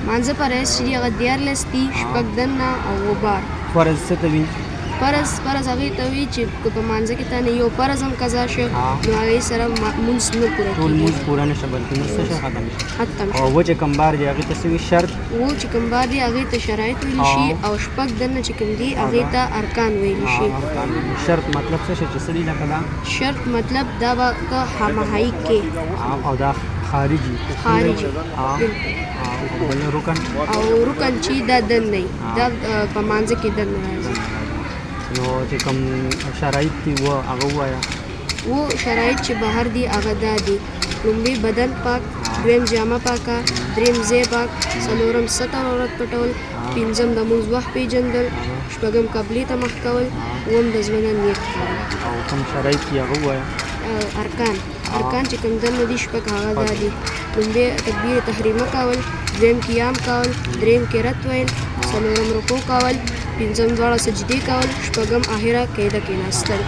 مانځه فرض چې دي هغه 14 دي، شپږ دننه او اووه بار. فرض څه ته وایي؟ فرض هغې ته وایي چې که په مانځه کې تا نه یو فرض هم قضا شو نو هغې سره مونځ نه پوره ټول مونځ کېږي، پوره نه شه بلکې مونځ څه شي ختم شي. ختم او شي. و چې کوم بار دی هغې ته څه وایي؟ شرط. و چې کوم بار دي هغې ته شرایط ویلی شي او شپږ دننه چې کوم دي هغې ته ارکان ویلی شي. شرط مطلب څه شي چې څه دي لکه دا؟ شرط مطلب دا به ته هماهایي کې او دا خارجي بل رکن او رکن چې دا دننه وي، دا په مانځه کې دننه راځي. نو چې کوم شرایط دي هغه ووایه. و شرایط چې بهر دي هغه دا دي: لومړی بدن پاک، دویم جامه پاکه، دریم ځای پاک، څلورم ستر عورت پټول، پنځم د مونځ وخت پیژندل، شپږم قبلې ته مخ کول، اووم د زړه نه نیت کول. او کوم شرایط دي هغه ووایه. ارکان چې کوم دننه دي شپږ هغه دا دي: لومړی تکبیر تحریمه کول، دویم قیام کول، دریم قرات ویل، څلورم رکوع کول، پنځم دواړه سجدې کول، شپږم آخره قاعده کېناستل.